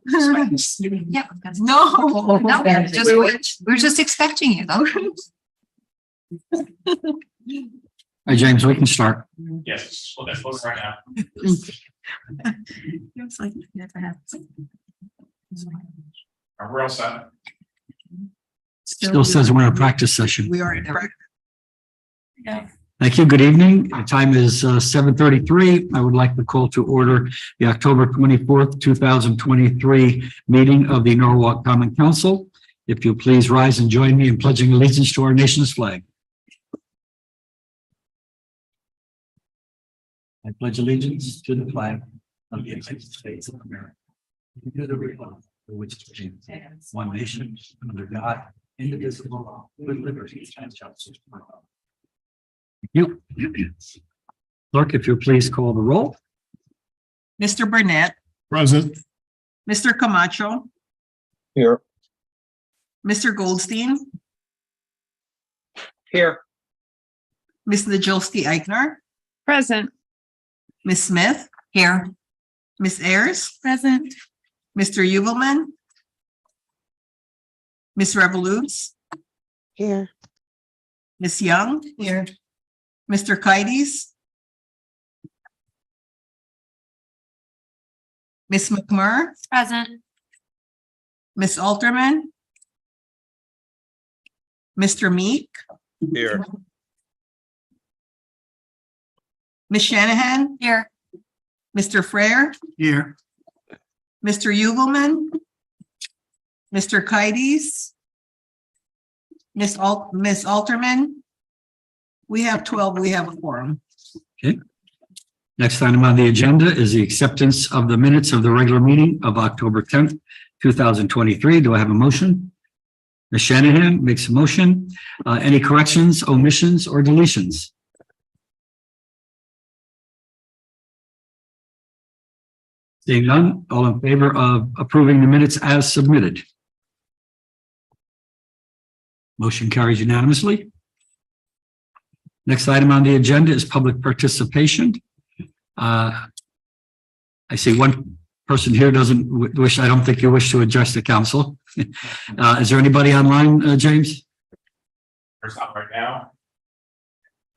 Yeah. No, we're just expecting you though. Hi, James, we can start. Yes, well, that's what right now. It's like never happens. We're all set. Still says we're in a practice session. We are in practice. Thank you. Good evening. The time is 7:33. I would like to call to order the October 24th, 2023 meeting of the Norwalk Common Council. If you please rise and join me in pledging allegiance to our nation's flag. I pledge allegiance to the flag of the United States of America, and to the republic for which it stands, one nation, under God, indivisible, with liberty and justice for all. Thank you. Clerk, if you'll please call the roll. Mr. Burnett, Present. Mr. Camacho, Here. Mr. Goldstein, Here. Ms. Najolski Eichner, Present. Ms. Smith, Here. Ms. Ayers, Present. Mr. Ubelman, Ms. Revolutes, Here. Ms. Young, Here. Mr. Kites, Ms. McMurr, Present. Ms. Alterman, Mr. Meek, Here. Ms. Shanahan, Here. Mr. Frere, Here. Mr. Ubelman, Mr. Kites, Ms. Alterman. We have 12, we have a quorum. Next item on the agenda is the acceptance of the minutes of the regular meeting of October 10th, 2023. Do I have a motion? Ms. Shanahan makes a motion. Any corrections, omissions, or deletions? Seeing none, all in favor of approving the minutes as submitted? Motion carries unanimously. Next item on the agenda is public participation. I see one person here doesn't wish, I don't think you wish to address the council. Is there anybody online, James? There's not right now.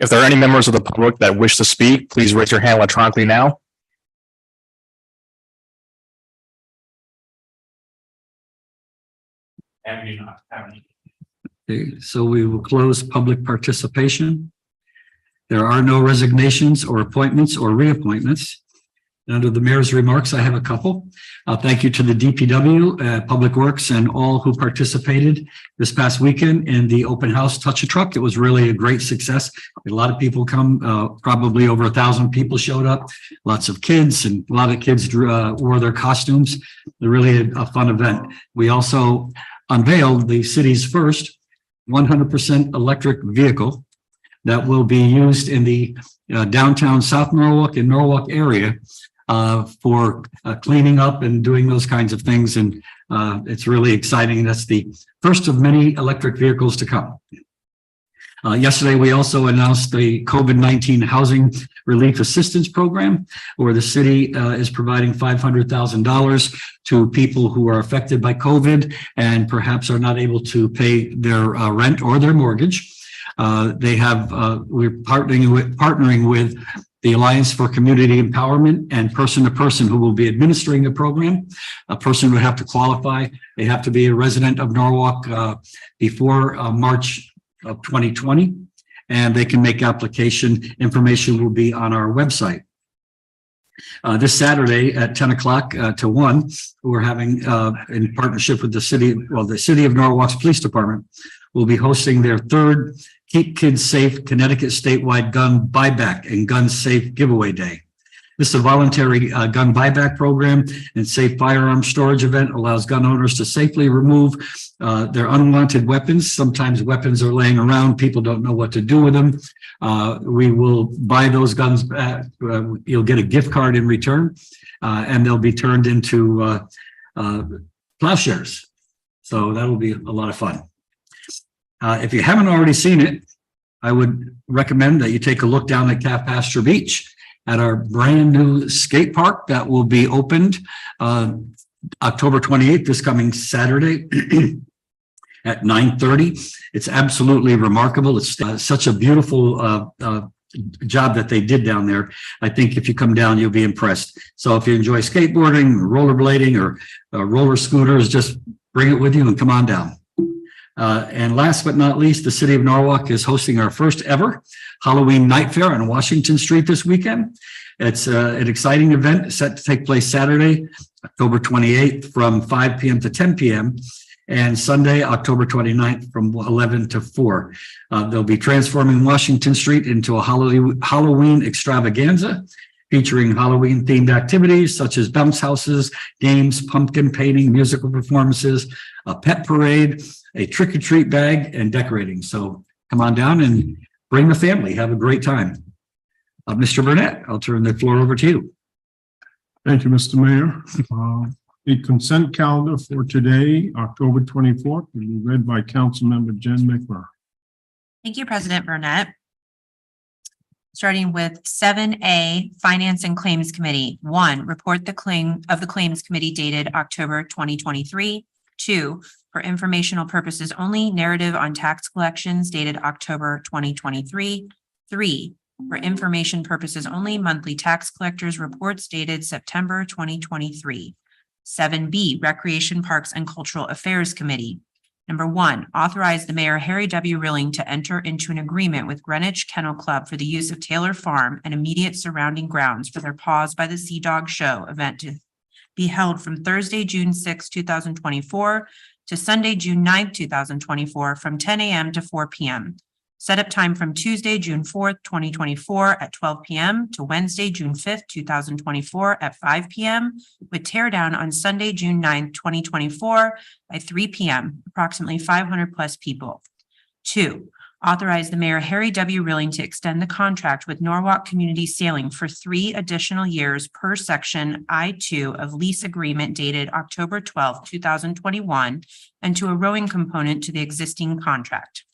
If there are any members of the public that wish to speak, please raise your hand electronically now. And we do not have any. Okay, so we will close public participation. There are no resignations or appointments or reappointments. Under the mayor's remarks, I have a couple. Thank you to the DPW, Public Works, and all who participated this past weekend in the open house Touch a Truck. It was really a great success. A lot of people come, probably over 1,000 people showed up. Lots of kids, and a lot of kids wore their costumes. Really a fun event. We also unveiled the city's first 100% electric vehicle that will be used in the downtown South Norwalk and Norwalk area for cleaning up and doing those kinds of things. And it's really exciting. That's the first of many electric vehicles to come. Yesterday, we also announced the COVID-19 Housing Relief Assistance Program, where the city is providing $500,000 to people who are affected by COVID and perhaps are not able to pay their rent or their mortgage. We're partnering with the Alliance for Community Empowerment and Person to Person, who will be administering the program. A person would have to qualify. They have to be a resident of Norwalk before March of 2020, and they can make application. Information will be on our website. This Saturday at 10 o'clock to 1, we're having, in partnership with the City of Norwalk's Police Department, will be hosting their third Keep Kids Safe Connecticut statewide gun buyback and gun safe giveaway day. This is a voluntary gun buyback program and safe firearm storage event, allows gun owners to safely remove their unwanted weapons. Sometimes weapons are laying around. People don't know what to do with them. We will buy those guns back. You'll get a gift card in return, and they'll be turned into plowshares. So that'll be a lot of fun. If you haven't already seen it, I would recommend that you take a look down at Calf Pasture Beach at our brand new skate park that will be opened October 28th, this coming Saturday at 9:30. It's absolutely remarkable. It's such a beautiful job that they did down there. I think if you come down, you'll be impressed. So if you enjoy skateboarding, rollerblading, or roller scooters, just bring it with you and come on down. And last but not least, the city of Norwalk is hosting our first ever Halloween Night Fair on Washington Street this weekend. It's an exciting event set to take place Saturday, October 28th from 5 p.m. to 10 p.m. and Sunday, October 29th from 11 to 4. They'll be transforming Washington Street into a Halloween extravaganza featuring Halloween themed activities such as bounce houses, games, pumpkin painting, musical performances, a pet parade, a trick or treat bag, and decorating. So come on down and bring the family. Have a great time. Mr. Burnett, I'll turn the floor over to you. Thank you, Mr. Mayor. The consent calendar for today, October 24th, will be read by Councilmember Jen McMurray. Thank you, President Burnett. Starting with 7A, Finance and Claims Committee. 1, report the Claims Committee dated October 2023. 2, for informational purposes only, narrative on tax collections dated October 2023. 3, for information purposes only, monthly tax collectors reports dated September 2023. 7B, Recreation, Parks, and Cultural Affairs Committee. Number 1, authorize the Mayor Harry W. Rilling to enter into an agreement with Greenwich Kennel Club for the use of Taylor Farm and immediate surrounding grounds for their Paws by the Sea Dog Show event to be held from Thursday, June 6, 2024 to Sunday, June 9, 2024 from 10 a.m. to 4 p.m. Setup time from Tuesday, June 4th, 2024 at 12 p.m. to Wednesday, June 5th, 2024 at 5 p.m. with teardown on Sunday, June 9th, 2024 by 3 p.m. Approximately 500 plus people. 2, authorize the Mayor Harry W. Rilling to extend the contract with Norwalk Community Sailing for 3 additional years per section I-2 of lease agreement dated October 12, 2021, and to a rowing component to the existing contract.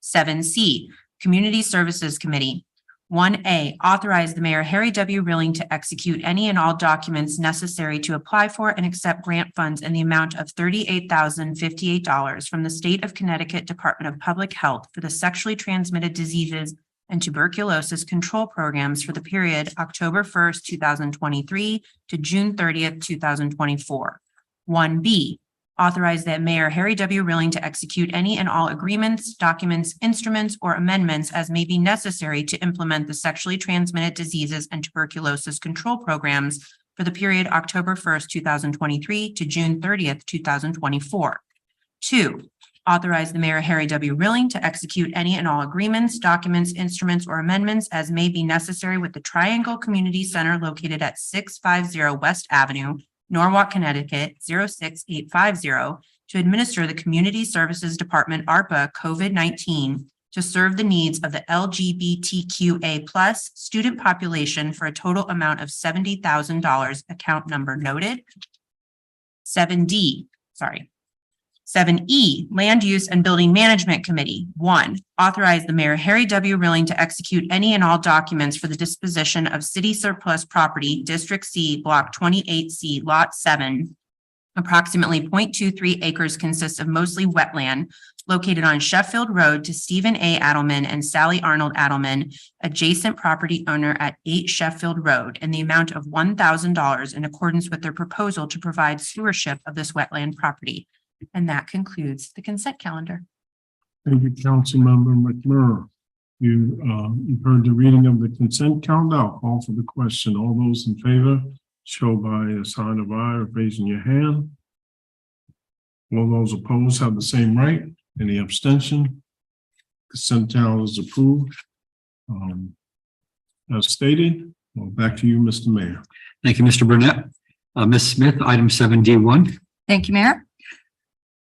7C, Community Services Committee. 1A, authorize the Mayor Harry W. Rilling to execute any and all documents necessary to apply for and accept grant funds in the amount of $38,058 from the State of Connecticut Department of Public Health for the Sexually Transmitted Diseases and Tuberculosis Control Programs for the period October 1st, 2023 to June 30th, 2024. 1B, authorize that Mayor Harry W. Rilling to execute any and all agreements, documents, instruments, or amendments as may be necessary to implement the Sexually Transmitted Diseases and Tuberculosis Control Programs for the period October 1st, 2023 to June 30th, 2024. 2, authorize the Mayor Harry W. Rilling to execute any and all agreements, documents, instruments, or amendments as may be necessary with the Triangle Community Center located at 650 West Avenue, Norwalk, Connecticut 06850 to administer the Community Services Department ARPA COVID-19 to serve the needs of the LGBTQA+ student population for a total amount of $70,000, account number noted. 7E, Land Use and Building Management Committee. 1, authorize the Mayor Harry W. Rilling to execute any and all documents for the disposition of city surplus property, District C, Block 28C, Lot 7. Approximately 0.23 acres consists of mostly wetland located on Sheffield Road to Stephen A. Adelman and Sally Arnold Adelman, adjacent property owner at 8 Sheffield Road, in the amount of $1,000 in accordance with their proposal to provide stewardship of this wetland property. And that concludes the consent calendar. Thank you, Councilmember McMurray. You've heard the reading of the consent calendar. I'll call for the question. All those in favor, show by a sign of aye or raising your hand. All those opposed have the same right. Any abstention? Consent calendar is approved. As stated, back to you, Mr. Mayor. Thank you, Mr. Burnett. Ms. Smith, item 7D1. Thank you, Mayor.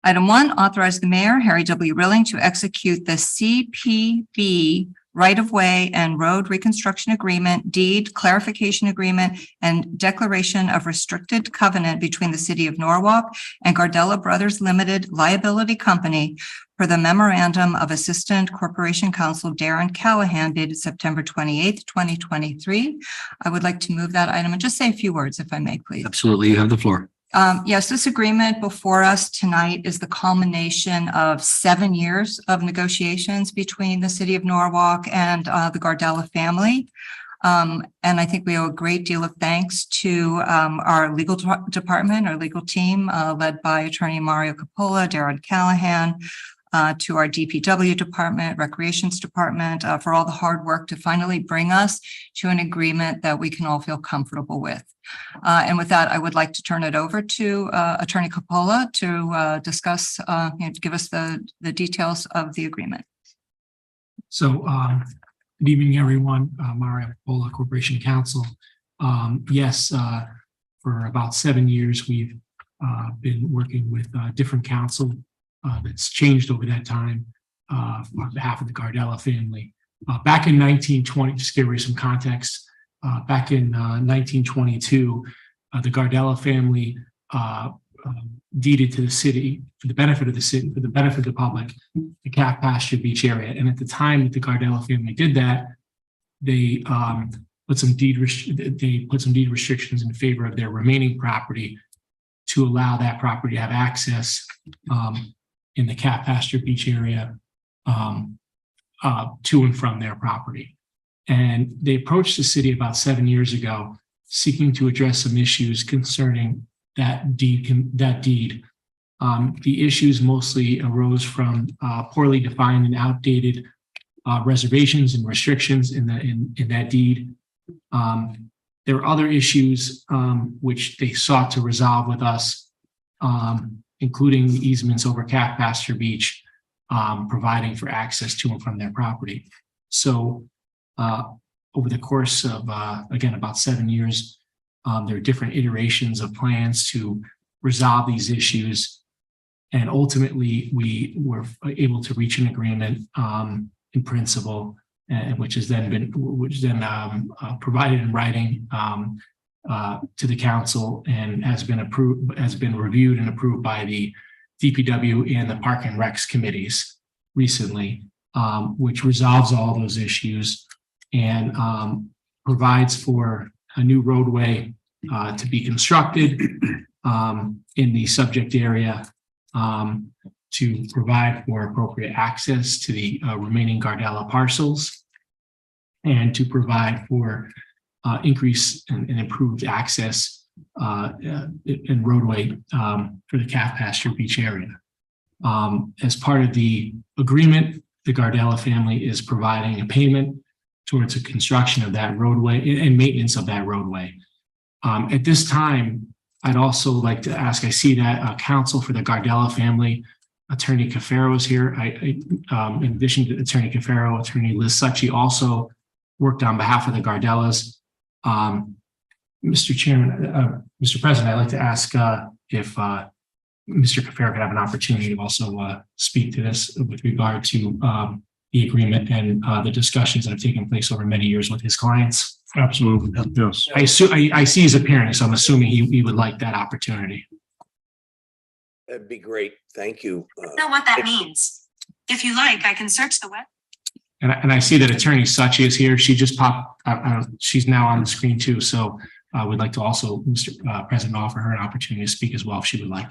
Item 1, authorize the Mayor, Harry W. Rilling, to execute the CPB right-of-way and road reconstruction agreement, deed clarification agreement, and declaration of restricted covenant between the City of Norwalk and Gardella Brothers Limited Liability Company per the memorandum of Assistant Corporation Counsel Darren Callahan dated September 28th, 2023. I would like to move that item and just say a few words, if I may, please. Absolutely. You have the floor. Yes, this agreement before us tonight is the culmination of 7 years of negotiations between the city of Norwalk and the Gardella family. And I think we owe a great deal of thanks to our legal department, our legal team, led by Attorney Mario Coppola, Darren Callahan, to our DPW department, Recreations Department, for all the hard work to finally bring us to an agreement that we can all feel comfortable with. And with that, I would like to turn it over to Attorney Coppola to discuss, give us the details of the agreement. So, good evening, everyone. Mario Coppola, Corporation Counsel. Yes, for about 7 years, we've been working with different counsel that's changed over that time on behalf of the Gardella family. Back in 1920, just to give you some context, back in 1922, the Gardella family deeded to the city for the benefit of the city, for the benefit of the public, the Calf Pasture Beach area. And at the time that the Gardella family did that, they put some deed restrictions in favor of their remaining property to allow that property to have access in the Calf Pasture Beach area to and from their property. And they approached the city about 7 years ago, seeking to address some issues concerning that deed. The issues mostly arose from poorly defined and outdated reservations and restrictions in that deed. There were other issues which they sought to resolve with us, including the easements over Calf Pasture Beach, providing for access to and from their property. So over the course of, again, about 7 years, there are different iterations of plans to resolve these issues. And ultimately, we were able to reach an agreement in principle, and which has then provided in writing to the council and has been reviewed and approved by the DPW and the Park and Recs committees recently, which resolves all those issues and provides for a new roadway to be constructed in the subject area to provide for appropriate access to the remaining Gardella parcels and to provide for increase and improved access and roadway for the Calf Pasture Beach area. As part of the agreement, the Gardella family is providing a payment towards the construction of that roadway and maintenance of that roadway. At this time, I'd also like to ask, I see that counsel for the Gardella family, Attorney Cafaro is here. In addition to Attorney Cafaro, Attorney Liz Succi also worked on behalf of the Gardellas. Mr. Chairman, Mr. President, I'd like to ask if Mr. Cafaro could have an opportunity to also speak to this with regard to the agreement and the discussions that have taken place over many years with his clients. Absolutely, yes. I see his appearance, so I'm assuming he would like that opportunity. That'd be great. Thank you. I don't know what that means. If you like, I can search the web. And I see that Attorney Succi is here. She just popped, she's now on the screen too. So we'd like to also, Mr. President, offer her an opportunity to speak as well if she would like.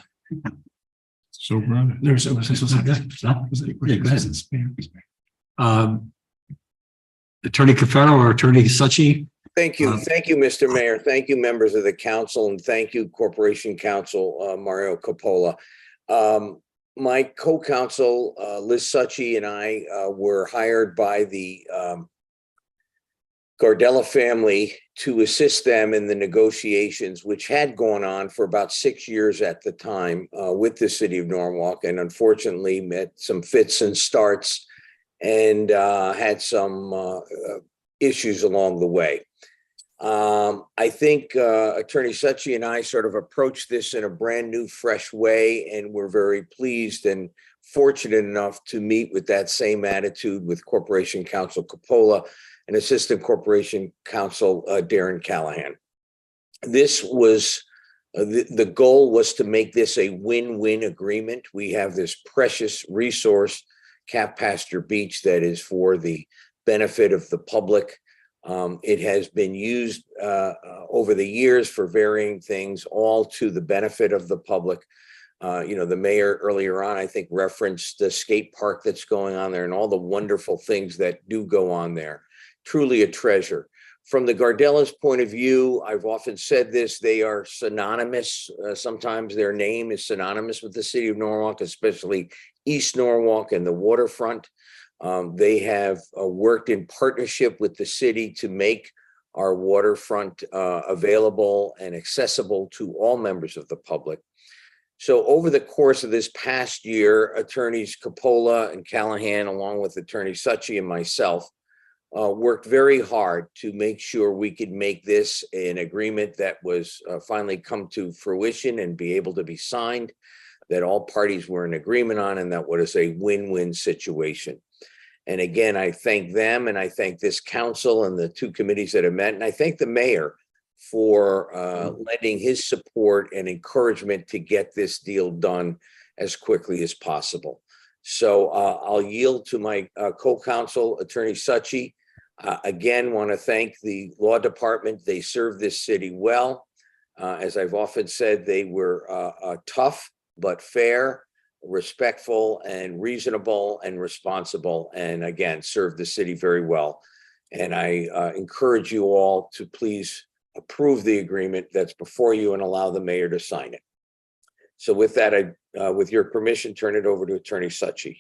So, Brandon. Attorney Cafaro or Attorney Succi? Thank you. Thank you, Mr. Mayor. Thank you, members of the council, and thank you, Corporation Counsel Mario Coppola. My co-counsel, Liz Succi, and I were hired by the Gardella family to assist them in the negotiations, which had gone on for about 6 years at the time with the city of Norwalk, and unfortunately met some fits and starts and had some issues along the way. I think Attorney Succi and I sort of approached this in a brand new, fresh way, and we're very pleased and fortunate enough to meet with that same attitude with Corporation Counsel Coppola and Assistant Corporation Counsel Darren Callahan. This was The goal was to make this a win-win agreement. We have this precious resource, Calf Pasture Beach, that is for the benefit of the public. It has been used over the years for varying things, all to the benefit of the public. The mayor earlier on, I think, referenced the skate park that's going on there and all the wonderful things that do go on there. Truly a treasure. From the Gardellas' point of view, I've often said this, they are synonymous. Sometimes their name is synonymous with the city of Norwalk, especially East Norwalk and the waterfront. They have worked in partnership with the city to make our waterfront available and accessible to all members of the public. So over the course of this past year, attorneys Coppola and Callahan, along with attorney Succi and myself, worked very hard to make sure we could make this an agreement that was finally come to fruition and be able to be signed, that all parties were in agreement on, and that was a win-win situation. And again, I thank them and I thank this council and the two committees that have met. And I thank the mayor for lending his support and encouragement to get this deal done as quickly as possible. So I'll yield to my co-counsel, Attorney Succi. Again, want to thank the law department. They served this city well. As I've often said, they were tough, but fair, respectful, and reasonable and responsible, and again, served the city very well. And I encourage you all to please approve the agreement that's before you and allow the mayor to sign it. So with that, I, with your permission, turn it over to Attorney Succi.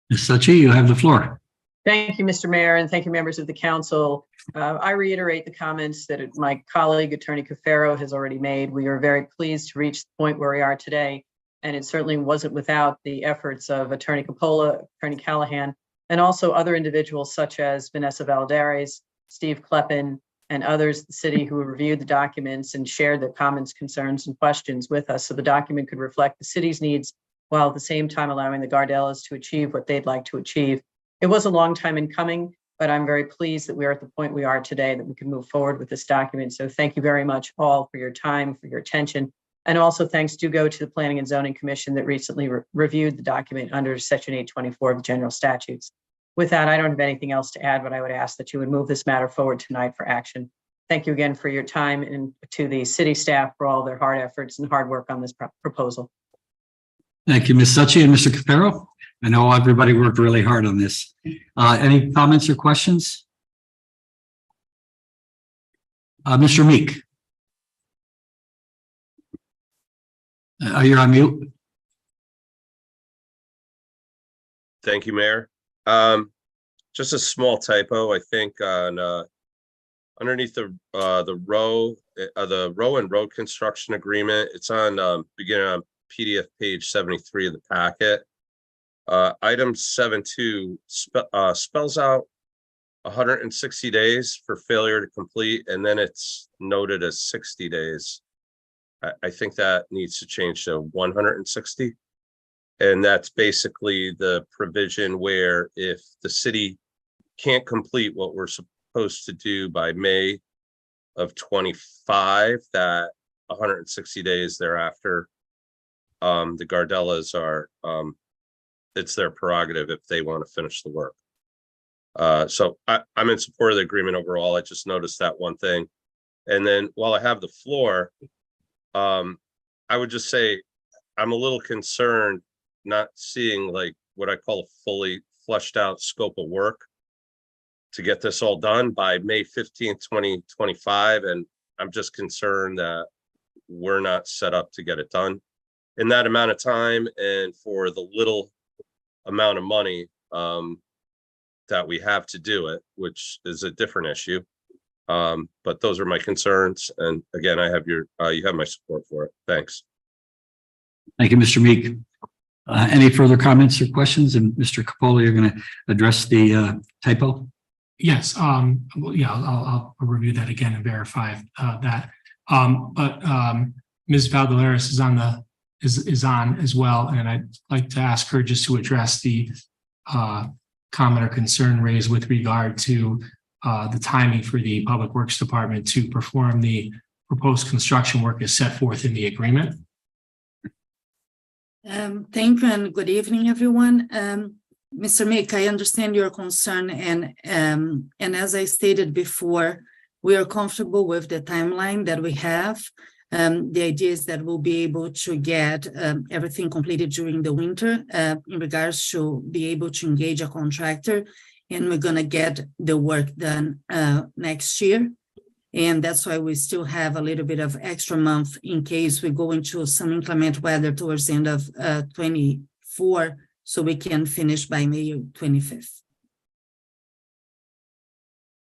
Ms. Succi, you have the floor. Thank you, Mr. Mayor, and thank you, members of the council. I reiterate the comments that my colleague, Attorney Cafaro, has already made. We are very pleased to reach the point where we are today, and it certainly wasn't without the efforts of Attorney Coppola, Attorney Callahan, and also other individuals such as Vanessa Valadares, Steve Kleppen, and others in the city who reviewed the documents and shared their comments, concerns, and questions with us so the document could reflect the city's needs while at the same time allowing the Gardellas to achieve what they'd like to achieve. It was a long time in coming, but I'm very pleased that we are at the point we are today, that we can move forward with this document. So thank you very much all for your time, for your attention. And also thanks do go to the Planning and Zoning Commission that recently reviewed the document under Section 824 of the General Statutes. With that, I don't have anything else to add, but I would ask that you would move this matter forward tonight for action. Thank you again for your time, and to the city staff for all their hard efforts and hard work on this proposal. Thank you, Ms. Succi and Mr. Cafaro. I know everybody worked really hard on this. Any comments or questions? Mr. Meek. You're on mute. Thank you, Mayor. Just a small typo, I think, on underneath the row and road construction agreement. It's on beginning on PDF page 73 of the packet. Item 7.2 spells out 160 days for failure to complete, and then it's noted as 60 days. I think that needs to change to 160. And that's basically the provision where if the city can't complete what we're supposed to do by May of 25, that 160 days thereafter, the Gardellas are, it's their prerogative if they want to finish the work. So I'm in support of the agreement overall. I just noticed that one thing. And then while I have the floor, I would just say I'm a little concerned not seeing like what I call a fully fleshed out scope of work to get this all done by May 15th, 2025. And I'm just concerned that we're not set up to get it done in that amount of time and for the little amount of money that we have to do it, which is a different issue. But those are my concerns. And again, I have your, you have my support for it. Thanks. Thank you, Mr. Meek. Any further comments or questions? And Mr. Coppola, you're going to address the typo? Yes, well, yeah, I'll review that again and verify that. But Ms. Valadares is on is on as well, and I'd like to ask her just to address the comment or concern raised with regard to the timing for the Public Works Department to perform the proposed construction work is set forth in the agreement. Thank you and good evening, everyone. Mr. Mick, I understand your concern and as I stated before, we are comfortable with the timeline that we have. The idea is that we'll be able to get everything completed during the winter in regards to be able to engage a contractor, and we're gonna get the work done next year. And that's why we still have a little bit of extra month in case we go into some inclement weather towards the end of 24, so we can finish by May 25th.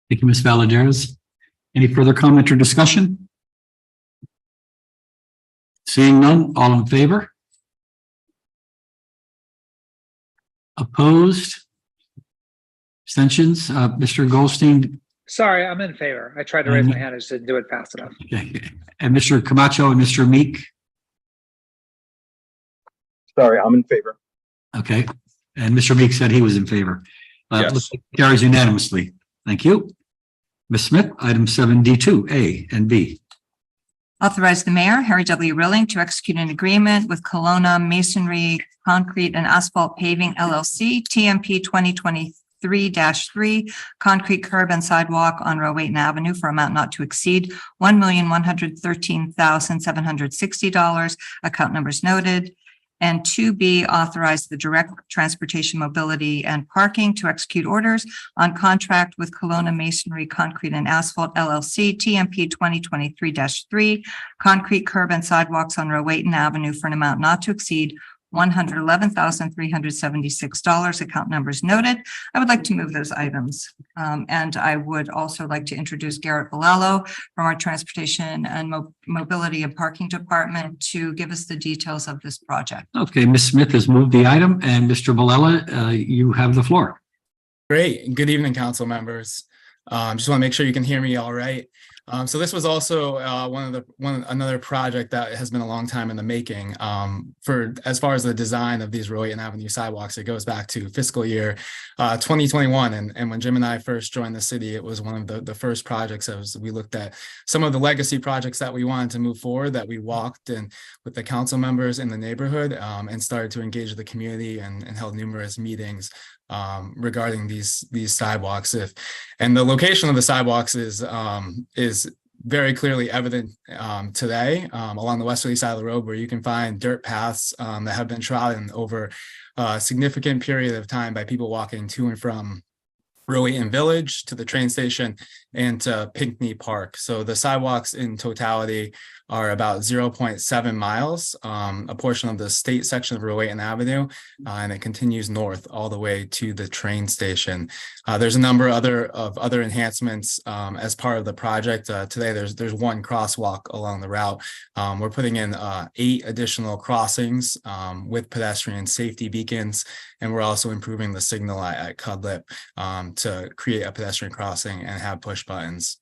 Thank you, Ms. Valadares. Any further comment or discussion? Seeing none, all in favor? Opposed? Abstentions? Mr. Goldstein? Sorry, I'm in favor. I tried to raise my hand. I just didn't do it fast enough. And Mr. Camacho and Mr. Meek? Sorry, I'm in favor. Okay, and Mr. Meek said he was in favor. Yes. Looks like it carries unanimously. Thank you. Ms. Smith, item 7D2, A and B. Authorize the mayor, Harry W. Rilling, to execute an agreement with Kelowna Masonry, Concrete and Asphalt Paving LLC, TMP 2023-3, concrete curb and sidewalk on Rowayton Avenue for amount not to exceed $1,113,760. Account numbers noted. And 2B, authorize the Director of Transportation, Mobility and Parking to execute orders on contract with Kelowna Masonry, Concrete and Asphalt LLC, TMP 2023-3, concrete curb and sidewalks on Rowayton Avenue for an amount not to exceed $111,376. Account numbers noted. I would like to move those items. And I would also like to introduce Garrett Valello from our Transportation and Mobility and Parking Department to give us the details of this project. Okay, Ms. Smith has moved the item, and Mr. Valella, you have the floor. Great. Good evening, council members. Just want to make sure you can hear me all right. So this was also another project that has been a long time in the making. For as far as the design of these Rowayton Avenue sidewalks, it goes back to fiscal year 2021. And when Jim and I first joined the city, it was one of the first projects as we looked at some of the legacy projects that we wanted to move forward, that we walked in with the council members in the neighborhood and started to engage the community and held numerous meetings regarding these sidewalks. And the location of the sidewalks is very clearly evident today along the westerly side of the road, where you can find dirt paths that have been trodden over a significant period of time by people walking to and from Rowayton Village to the train station and to Pinckney Park. So the sidewalks in totality are about 0.7 miles, a portion of the state section of Rowayton Avenue, and it continues north all the way to the train station. There's a number of other enhancements as part of the project. Today, there's one crosswalk along the route. We're putting in 8 additional crossings with pedestrian safety beacons, and we're also improving the signal at Cudlip to create a pedestrian crossing and have push buttons.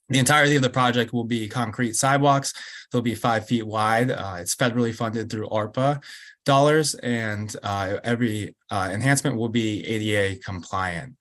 The entirety of the project will be concrete sidewalks. They'll be 5 feet wide. It's federally funded through ARPA dollars, and every enhancement will be ADA compliant.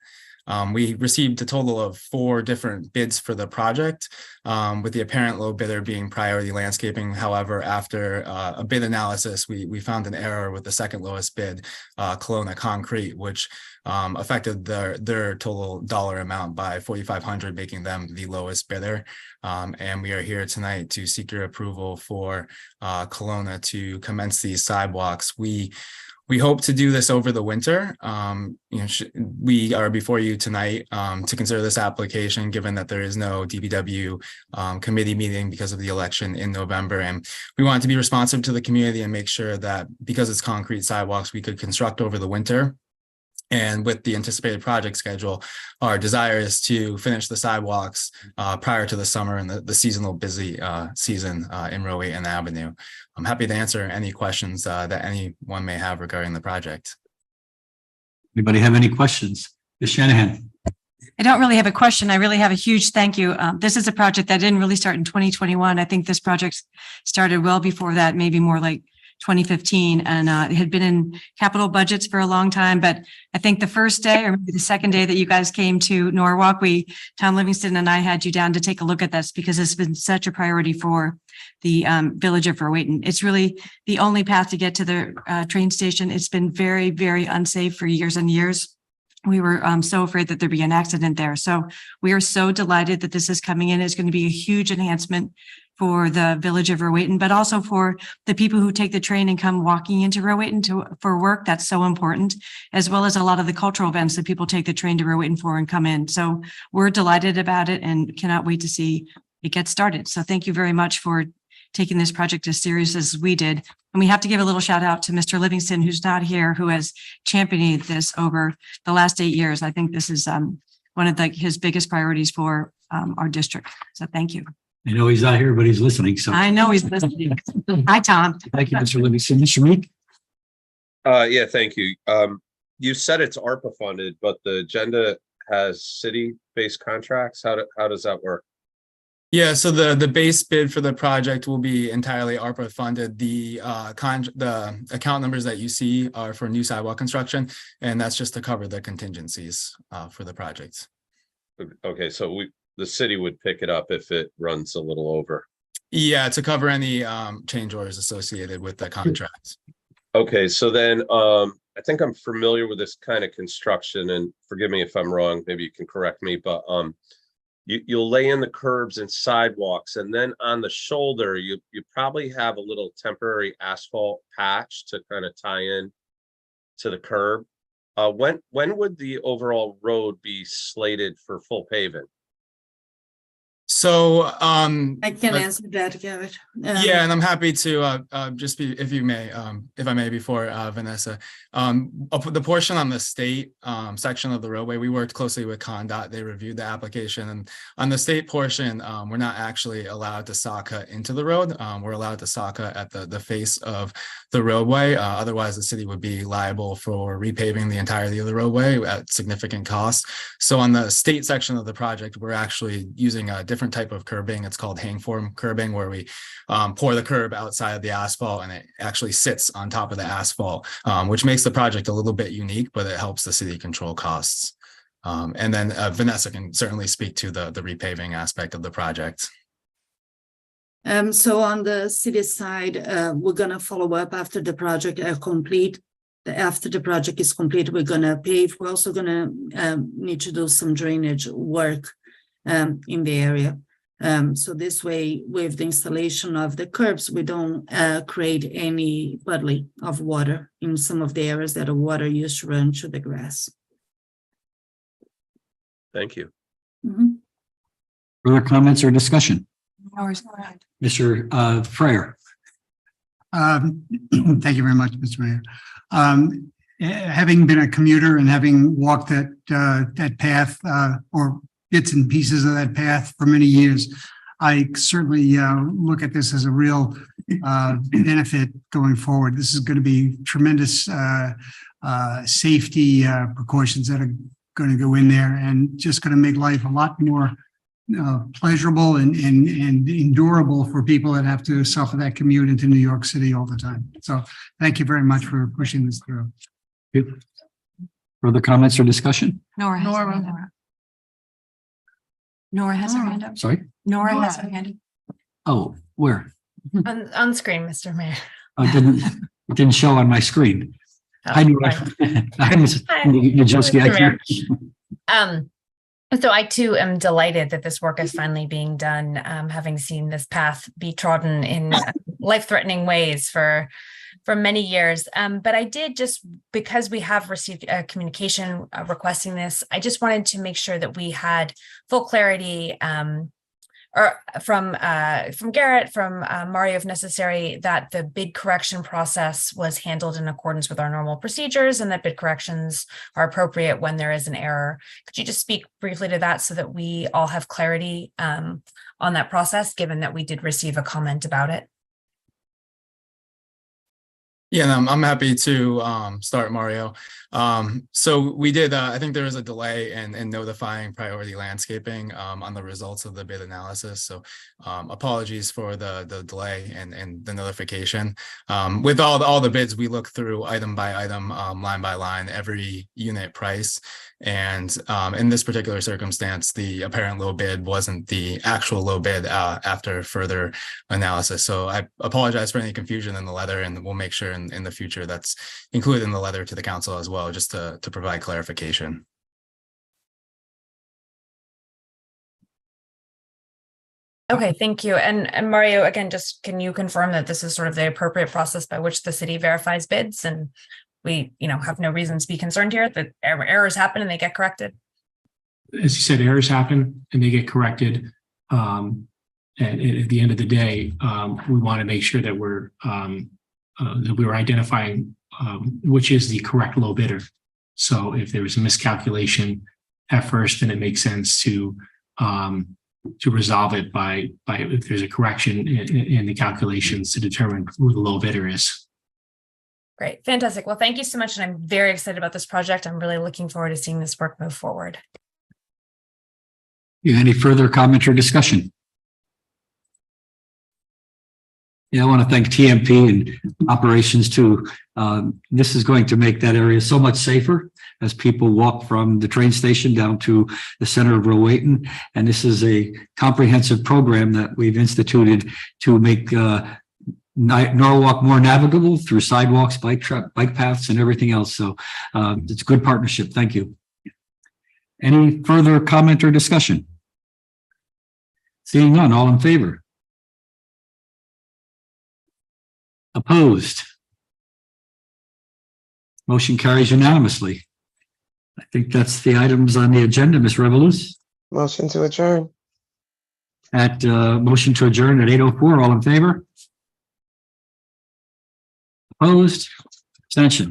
We received a total of 4 different bids for the project, with the apparent low bidder being Priority Landscaping. However, after a bid analysis, we found an error with the second lowest bid, Kelowna Concrete, which affected their total dollar amount by $4,500, making them the lowest bidder. And we are here tonight to seek your approval for Kelowna to commence these sidewalks. We hope to do this over the winter. We are before you tonight to consider this application, given that there is no DPW committee meeting because of the election in November. And we want to be responsive to the community and make sure that because it's concrete sidewalks, we could construct over the winter. And with the anticipated project schedule, our desire is to finish the sidewalks prior to the summer and the seasonal busy season in Rowayton Avenue. I'm happy to answer any questions that anyone may have regarding the project. Anybody have any questions? Ms. Shanahan? I don't really have a question. I really have a huge thank you. This is a project that didn't really start in 2021. I think this project started well before that, maybe more like 2015, and it had been in capital budgets for a long time. But I think the first day or maybe the second day that you guys came to Norwalk, Tom Livingston and I had you down to take a look at this because it's been such a priority for the village of Rowayton. It's really the only path to get to the train station. It's been very, very unsafe for years and years. We were so afraid that there'd be an accident there. So we are so delighted that this is coming in. It's going to be a huge enhancement for the village of Rowayton, but also for the people who take the train and come walking into Rowayton for work. That's so important, as well as a lot of the cultural events that people take the train to Rowayton for and come in. So we're delighted about it and cannot wait to see it get started. So thank you very much for taking this project as serious as we did. And we have to give a little shout out to Mr. Livingston, who's not here, who has championed this over the last 8 years. I think this is one of his biggest priorities for our district. So thank you. I know he's not here, but he's listening. So I know he's listening. Hi, Tom. thank you, Mr. Livingston. Mr. Meek? Yeah, thank you. You said it's ARPA funded, but the agenda has city-based contracts. How does that work? Yeah, so the base bid for the project will be entirely ARPA funded. The account numbers that you see are for new sidewalk construction, and that's just to cover the contingencies for the project. Okay, so the city would pick it up if it runs a little over. Yeah, to cover any change orders associated with the contract. Okay, so then I think I'm familiar with this kind of construction, and forgive me if I'm wrong, maybe you can correct me, but you'll lay in the curbs and sidewalks, and then on the shoulder, you probably have a little temporary asphalt patch to kind of tie in to the curb. When would the overall road be slated for full paving? So I can answer that, Garrett. yeah, and I'm happy to just be, if I may, before Vanessa, the portion on the state section of the roadway, we worked closely with ConDOT. They reviewed the application, and on the state portion, we're not actually allowed to saw cut into the road. We're allowed to saw cut at the face of the roadway. Otherwise, the city would be liable for repaving the entirety of the roadway at significant cost. So on the state section of the project, we're actually using a different type of curbing. It's called hang form curbing, where we pour the curb outside of the asphalt and it actually sits on top of the asphalt, which makes the project a little bit unique, but it helps the city control costs. And then Vanessa can certainly speak to the repaving aspect of the project. So on the city side, we're gonna follow up after the project complete. After the project is complete, we're gonna pave. We're also gonna need to do some drainage work in the area. So this way, with the installation of the curbs, we don't create any puddling of water in some of the areas that the water used to run to the grass. Thank you. Mhm. Further comments or discussion? Norris, go ahead. Mr. Frayer? Thank you very much, Mr. Mayor. Having been a commuter and having walked that path or bits and pieces of that path for many years, I certainly look at this as a real benefit going forward. This is going to be tremendous safety precautions that are going to go in there and just going to make life a lot more pleasurable and endurable for people that have to suffer that commute into New York City all the time. So thank you very much for pushing this through. Further comments or discussion? Nora has her hand up. Nora has her hand up. Sorry? Nora has her hand up. Oh, where? On screen, Mr. Mayor. It didn't show on my screen. I knew. I was Mr. Mayor. So I too am delighted that this work is finally being done, having seen this path be trodden in life-threatening ways for many years. But I did, just because we have received a communication requesting this, I just wanted to make sure that we had full clarity or from Garrett, from Mario, if necessary, that the bid correction process was handled in accordance with our normal procedures and that bid corrections are appropriate when there is an error. Could you just speak briefly to that so that we all have clarity on that process, given that we did receive a comment about it? Yeah, and I'm happy to start, Mario. So we did, I think there was a delay in notifying Priority Landscaping on the results of the bid analysis. So apologies for the delay and the notification. With all the bids, we look through item by item, line by line, every unit price. And in this particular circumstance, the apparent low bid wasn't the actual low bid after further analysis. So I apologize for any confusion in the letter, and we'll make sure in the future that's included in the letter to the council as well, just to provide clarification. Okay, thank you. And Mario, again, just can you confirm that this is sort of the appropriate process by which the city verifies bids, and we, have no reason to be concerned here that errors happen and they get corrected? As you said, errors happen and they get corrected. And at the end of the day, we want to make sure that we're identifying which is the correct low bidder. So if there was a miscalculation at first, then it makes sense to resolve it by if there's a correction in the calculations to determine who the low bidder is. Great, fantastic. Well, thank you so much. And I'm very excited about this project. I'm really looking forward to seeing this work move forward. Any further comment or discussion? Yeah, I want to thank TMP and operations too. This is going to make that area so much safer as people walk from the train station down to the center of Rowayton. And this is a comprehensive program that we've instituted to make Norwalk more navigable through sidewalks, bike paths, and everything else. So it's a good partnership. Thank you. Any further comment or discussion? Seeing none, all in favor? Opposed? Motion carries unanimously. I think that's the items on the agenda, Ms. Revelous. Motion to adjourn. Motion to adjourn at 8:04. All in favor? Opposed? Abstention?